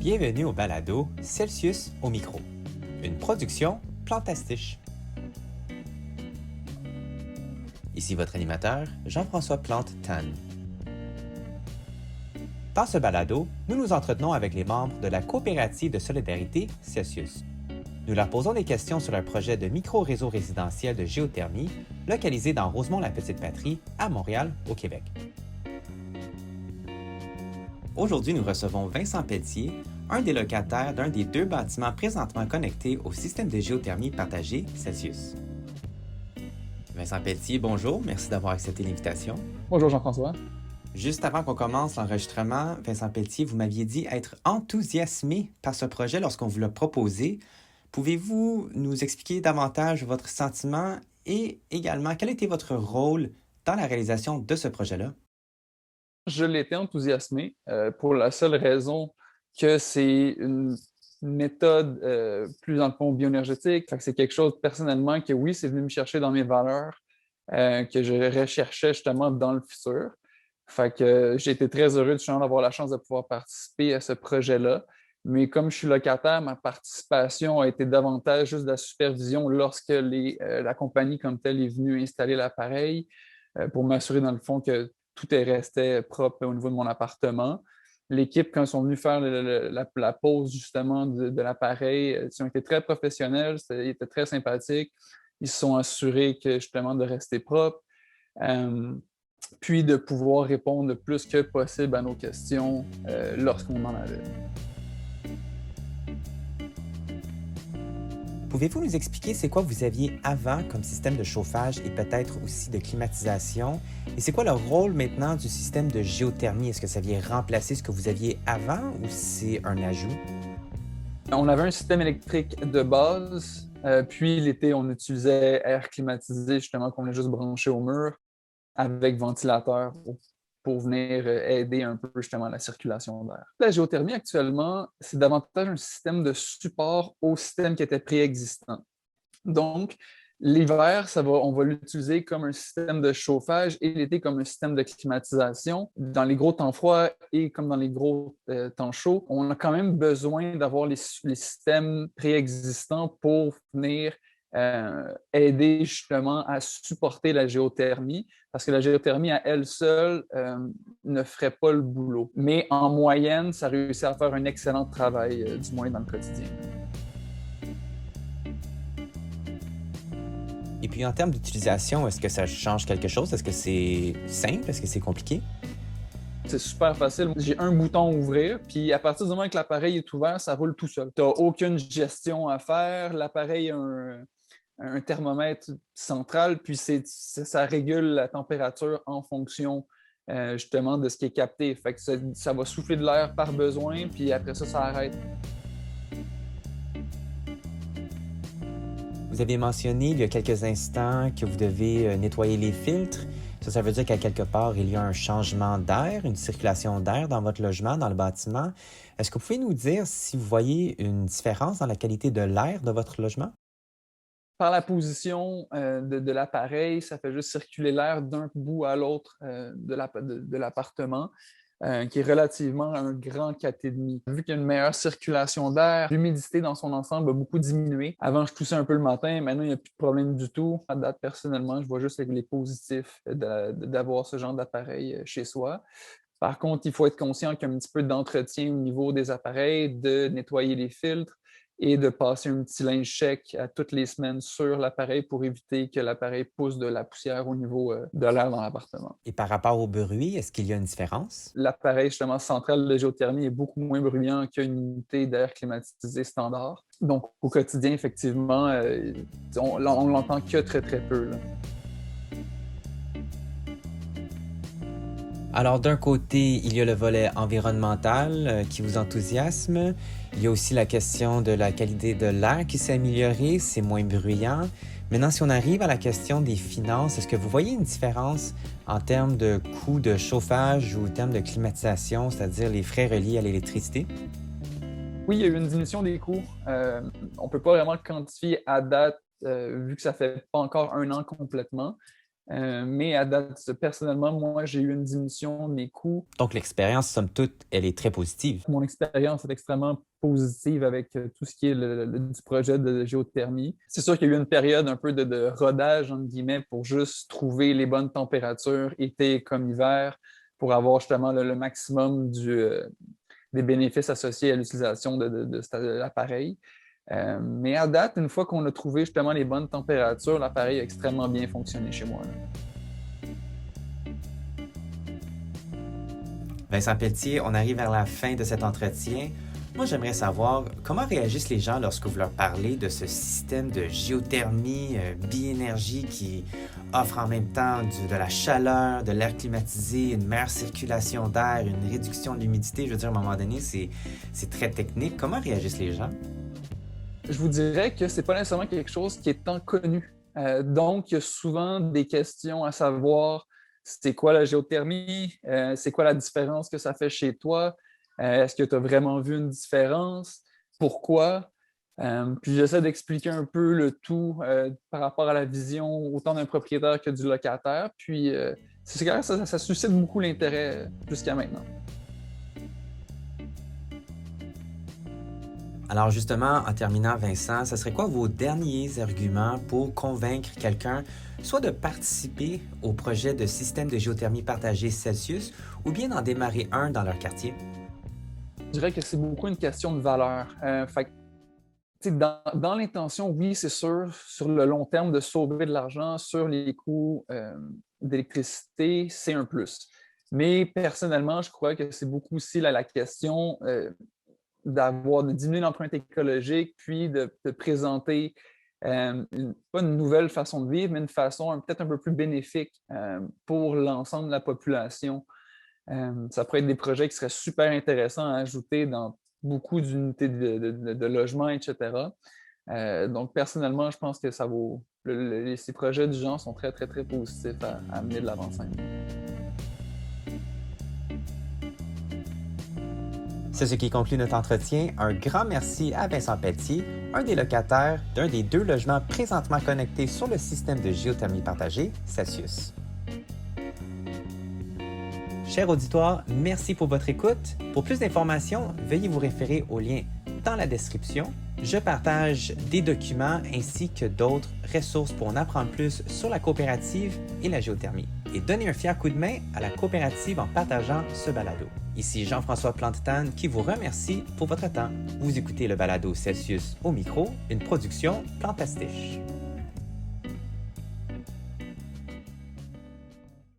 Bienvenue au balado Celsius au micro, une production Plantastiche. Ici votre animateur, Jean-François Plante-Tan. Dans ce balado, nous nous entretenons avec les membres de la coopérative de solidarité Celsius. Nous leur posons des questions sur leur projet de micro-réseau résidentiel de géothermie localisé dans Rosemont-la-Petite-Patrie, à Montréal, au Québec. Aujourd'hui, nous recevons Vincent Pelletier, un des locataires d'un des deux bâtiments présentement connectés au système de géothermie partagé Celsius. Vincent Pelletier, bonjour, merci d'avoir accepté l'invitation. Bonjour Jean-François. Juste avant qu'on commence l'enregistrement, Vincent Pelletier, vous m'aviez dit être enthousiasmé par ce projet lorsqu'on vous l'a proposé. Pouvez-vous nous expliquer davantage votre sentiment et également quel était votre rôle dans la réalisation de ce projet-là? Je l'étais enthousiasmé pour la seule raison que c'est une méthode plus dans le fond bioénergétique. Fait que c'est quelque chose personnellement que oui, c'est venu me chercher dans mes valeurs que je recherchais justement dans le futur. Fait que j'ai été très heureux justement d'avoir la chance de pouvoir participer à ce projet-là. Mais comme je suis locataire, ma participation a été davantage juste de la supervision lorsque la compagnie comme telle est venue installer l'appareil pour m'assurer dans le fond que tout restait propre au niveau de mon appartement. L'équipe, quand ils sont venus faire la pose justement de l'appareil, ils ont été très professionnels, ils étaient très sympathiques. Ils se sont assurés que justement de rester propre, puis de pouvoir répondre le plus que possible à nos questions lorsqu'on en avait. Pouvez-vous nous expliquer c'est quoi vous aviez avant comme système de chauffage et peut-être aussi de climatisation? Et c'est quoi le rôle maintenant du système de géothermie? Est-ce que ça vient remplacer ce que vous aviez avant ou c'est un ajout? On avait un système électrique de base, puis l'été, on utilisait air climatisé, justement, qu'on a juste branché au mur avec ventilateur pour venir aider un peu justement la circulation d'air. La géothermie actuellement, c'est davantage un système de support au système qui était préexistant. Donc, l'hiver, on va l'utiliser comme un système de chauffage et l'été comme un système de climatisation. Dans les gros temps froids et comme dans les gros temps chauds, on a quand même besoin d'avoir les systèmes préexistants pour venir aider justement à supporter la géothermie, parce que la géothermie à elle seule ne ferait pas le boulot. Mais en moyenne, ça réussit à faire un excellent travail, du moins dans le quotidien. Et puis en termes d'utilisation, est-ce que ça change quelque chose? Est-ce que c'est simple? Est-ce que c'est compliqué? C'est super facile. J'ai un bouton ouvrir, puis à partir du moment que l'appareil est ouvert, ça roule tout seul. Tu n'as aucune gestion à faire. L'appareil a un thermomètre central, puis ça régule la température en fonction justement de ce qui est capté. Fait que ça va souffler de l'air par besoin, puis après ça arrête. Vous avez mentionné il y a quelques instants que vous devez nettoyer les filtres. Ça veut dire qu'à quelque part, il y a un changement d'air, une circulation d'air dans votre logement, dans le bâtiment. Est-ce que vous pouvez nous dire si vous voyez une différence dans la qualité de l'air de votre logement? Par la position de l'appareil, ça fait juste circuler l'air d'un bout à l'autre de l'appartement, qui est relativement un grand 4,5. Vu qu'il y a une meilleure circulation d'air, l'humidité dans son ensemble a beaucoup diminué. Avant, je toussais un peu le matin, maintenant, il n'y a plus de problème du tout. À date, personnellement, je vois juste les positifs d'avoir ce genre d'appareil chez soi. Par contre, il faut être conscient qu'il y a un petit peu d'entretien au niveau des appareils, de nettoyer les filtres et de passer un petit linge sec à toutes les semaines sur l'appareil pour éviter que l'appareil pousse de la poussière au niveau de l'air dans l'appartement. Et par rapport au bruit, est-ce qu'il y a une différence? L'appareil justement central de géothermie est beaucoup moins bruyant qu'une unité d'air climatisé standard. Donc, au quotidien, effectivement, on l'entend que très, très peu, là. Alors, d'un côté, il y a le volet environnemental qui vous enthousiasme. Il y a aussi la question de la qualité de l'air qui s'est améliorée, c'est moins bruyant. Maintenant, si on arrive à la question des finances, est-ce que vous voyez une différence en termes de coût de chauffage ou en termes de climatisation, c'est-à-dire les frais reliés à l'électricité? Oui, il y a eu une diminution des coûts. On ne peut pas vraiment le quantifier à date, vu que ça ne fait pas encore un an complètement. Mais à date, personnellement, moi, j'ai eu une diminution de mes coûts. Donc, l'expérience, somme toute, elle est très positive. Mon expérience est extrêmement positive avec tout ce qui est du projet de géothermie. C'est sûr qu'il y a eu une période un peu de rodage, entre guillemets, pour juste trouver les bonnes températures, été comme hiver, pour avoir justement le maximum des bénéfices associés à l'utilisation de cet appareil. Mais à date, une fois qu'on a trouvé justement les bonnes températures, l'appareil a extrêmement bien fonctionné chez moi. Vincent Pelletier, on arrive vers la fin de cet entretien. Moi, j'aimerais savoir comment réagissent les gens lorsque vous leur parlez de ce système de géothermie, biénergie qui offre en même temps de la chaleur, de l'air climatisé, une meilleure circulation d'air, une réduction de l'humidité. Je veux dire, à un moment donné, c'est très technique. Comment réagissent les gens? Je vous dirais que ce n'est pas nécessairement quelque chose qui est tant connu. Donc, il y a souvent des questions à savoir c'est quoi la géothermie, c'est quoi la différence que ça fait chez toi, est-ce que tu as vraiment vu une différence, pourquoi? Puis j'essaie d'expliquer un peu le tout par rapport à la vision autant d'un propriétaire que du locataire. Puis c'est clair, ça suscite beaucoup l'intérêt jusqu'à maintenant. Alors justement, en terminant, Vincent, ce serait quoi vos derniers arguments pour convaincre quelqu'un soit de participer au projet de système de géothermie partagée Celsius ou bien d'en démarrer un dans leur quartier? Je dirais que c'est beaucoup une question de valeur. Dans l'intention, oui, c'est sûr, sur le long terme, de sauver de l'argent sur les coûts d'électricité, c'est un plus. Mais personnellement, je crois que c'est beaucoup aussi la question de diminuer l'empreinte écologique, puis de présenter pas une nouvelle façon de vivre, mais une façon peut-être un peu plus bénéfique pour l'ensemble de la population. Ça pourrait être des projets qui seraient super intéressants à ajouter dans beaucoup d'unités de logement, etc. Donc, personnellement, je pense que ces projets du genre sont très, très, très positifs à amener de l'avant-scène. C'est ce qui conclut notre entretien. Un grand merci à Vincent Pelletier, un des locataires d'un des 2 logements présentement connectés sur le système de géothermie partagée Celsius. Cher auditoire, merci pour votre écoute. Pour plus d'informations, veuillez vous référer au lien dans la description. Je partage des documents ainsi que d'autres ressources pour en apprendre plus sur la coopérative et la géothermie. Et donnez un fier coup de main à la coopérative en partageant ce balado. Ici Jean-François Plante-Tane qui vous remercie pour votre temps. Vous écoutez le balado Celsius au micro, une production Plantastiche.